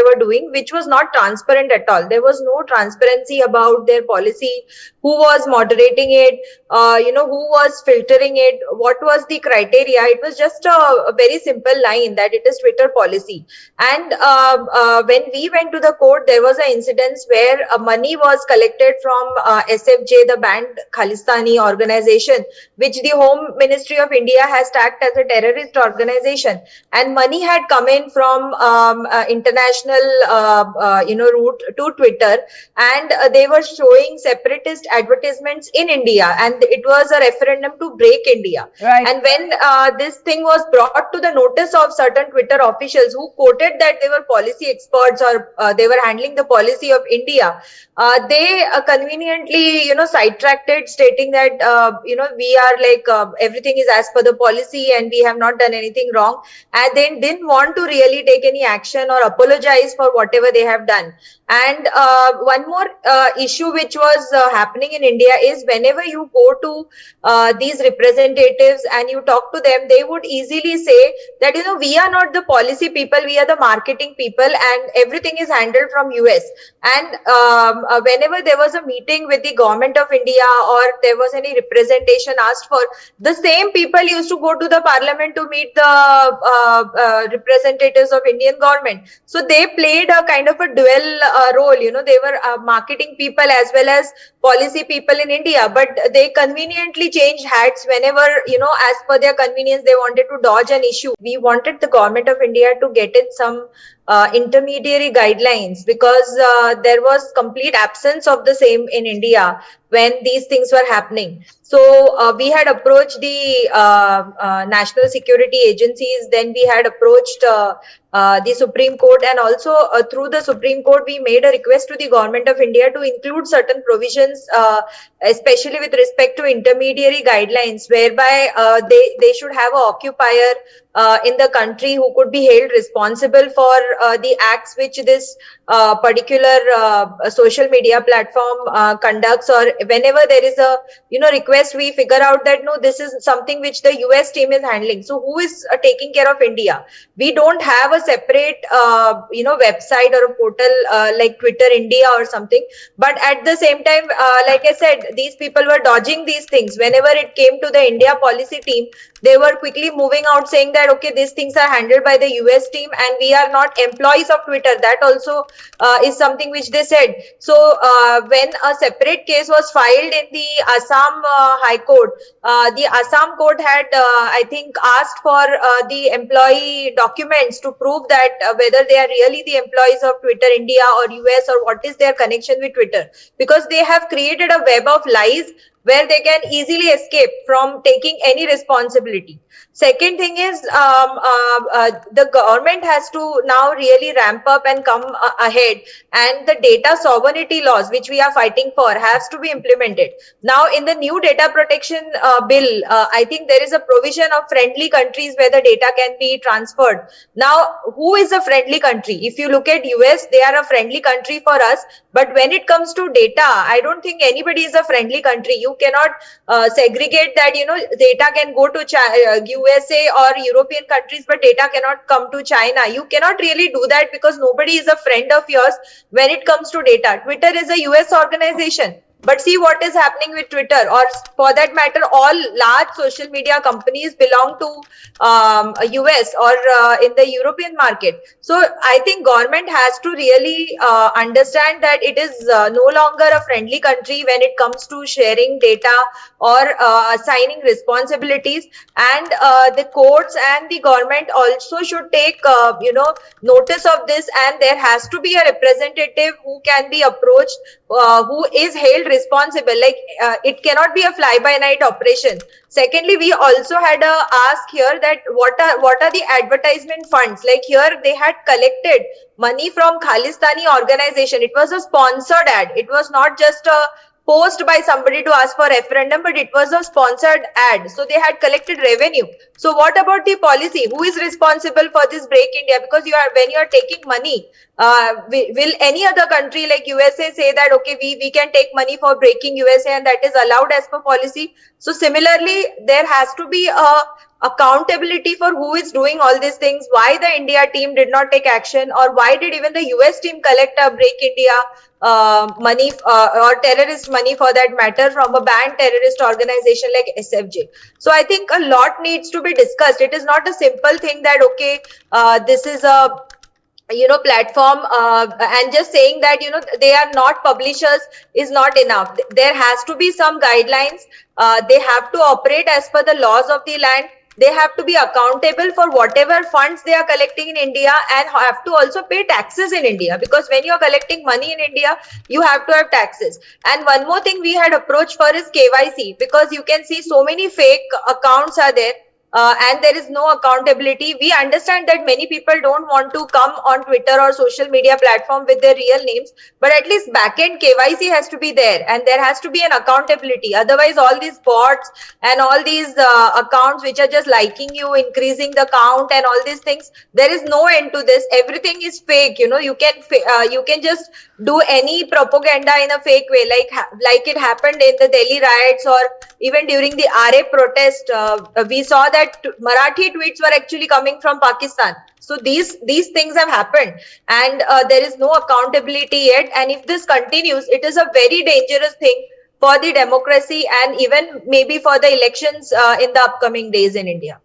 were doing, which was not transparent at all. There was no transparency about their policy, who was moderating it, who was filtering it, what was the criteria. It was just a very simple line that it is Twitter policy. And when we went to the court, there was an incident where money was collected from SFJ, the banned Khalistani organization, which the Home Ministry of India has tagged as a terrorist organization. And money had come in from international, route to Twitter, and they were showing separatist advertisements in India, and it was a referendum to break India. Right. And when this thing was brought to the notice of certain Twitter officials who quoted that they were policy experts or they were handling the policy of India, they conveniently, sidetracked it, stating that, we are like, everything is as per the policy and we have not done anything wrong. And they didn't want to really take any action or apologize for whatever they have done. And one more issue which was happening in India is whenever you go to these representatives and you talk to them, they would easily say that, we are not the policy people, we are the marketing people, and everything is handled from US. And whenever there was a meeting with the government of India or there was any representation asked for, the same people used to go to the parliament to meet the representatives of Indian government. So they played a kind of a dual role. They were marketing people as well as policy people in India, but they conveniently changed hats whenever, as per their convenience, they wanted to dodge an issue. We wanted the government of India to get in some intermediary guidelines, because there was complete absence of the same in India when these things were happening. So we had approached the national security agencies, then we had approached the Supreme Court, and also through the Supreme Court we made a request to the government of India to include certain provisions, especially with respect to intermediary guidelines, whereby they should have an occupier in the country who could be held responsible for the acts which this particular social media platform conducts, or whenever there is a request, we figure out that no, this is something which the US team is handling. So who is taking care of India? We don't have a separate website or a portal like Twitter India or something. But at the same time, like I said, these people were dodging these things. Whenever it came to the India policy team, they were quickly moving out saying that, okay, these things are handled by the US team and we are not employees of Twitter. That also is something which they said. So when a separate case was filed in the Assam High Court, the Assam court had, I think, asked for the employee documents to prove that whether they are really the employees of Twitter India or US, or what is their connection with Twitter, because they have created a web of lies where they can easily escape from taking any responsibility. Second thing is, the government has to now really ramp up and come ahead, and the data sovereignty laws which we are fighting for has to be implemented. Now in the new data protection bill, I think there is a provision of friendly countries where the data can be transferred. Now who is a friendly country? If you look at US, they are a friendly country for us, but when it comes to data, I don't think anybody is a friendly country. You cannot segregate that, data can go to USA or European countries, but data cannot come to China. You cannot really do that, because nobody is a friend of yours when it comes to data. Twitter is a US organization. But see what is happening with Twitter, or for that matter, all large social media companies belong to US or in the European market. So I think government has to really understand that it is no longer a friendly country when it comes to sharing data or assigning responsibilities. And the courts and the government also should take notice of this, and there has to be a representative who can be approached, who is held responsible. Like it cannot be a fly-by-night operation. Secondly, we also had a ask here that what are the advertisement funds? Like here they had collected money from Khalistani organization. It was a sponsored ad. It was not just a post by somebody to ask for referendum, but it was a sponsored ad. So they had collected revenue. So what about the policy? Who is responsible for this Break India? Because when you are taking money, will any other country like USA say that, okay, we can take money for breaking USA and that is allowed as per policy? So similarly, there has to be a accountability for who is doing all these things, why the India team did not take action, or why did even the US team collect a Break India money or terrorist money for that matter from a banned terrorist organization like SFJ. So I think a lot needs to be discussed. It is not a simple thing that, okay, this is a platform and just saying that they are not publishers is not enough. There has to be some guidelines. They have to operate as per the laws of the land. They have to be accountable for whatever funds they are collecting in India, and have to also pay taxes in India, because when you are collecting money in India, you have to have taxes. And one more thing we had approached for is KYC, because you can see so many fake accounts are there. And there is no accountability. We understand that many people don't want to come on Twitter or social media platform with their real names, but at least backend KYC has to be there, and there has to be an accountability. Otherwise, all these bots and all these accounts which are just liking you, increasing the count and all these things, there is no end to this. Everything is fake. You can just do any propaganda in a fake way, like it happened in the Delhi riots, or even during the RA protest. We saw that Marathi tweets were actually coming from Pakistan. So these things have happened, and there is no accountability yet. And if this continues, it is a very dangerous thing for the democracy, and even maybe for the elections in the upcoming days in India.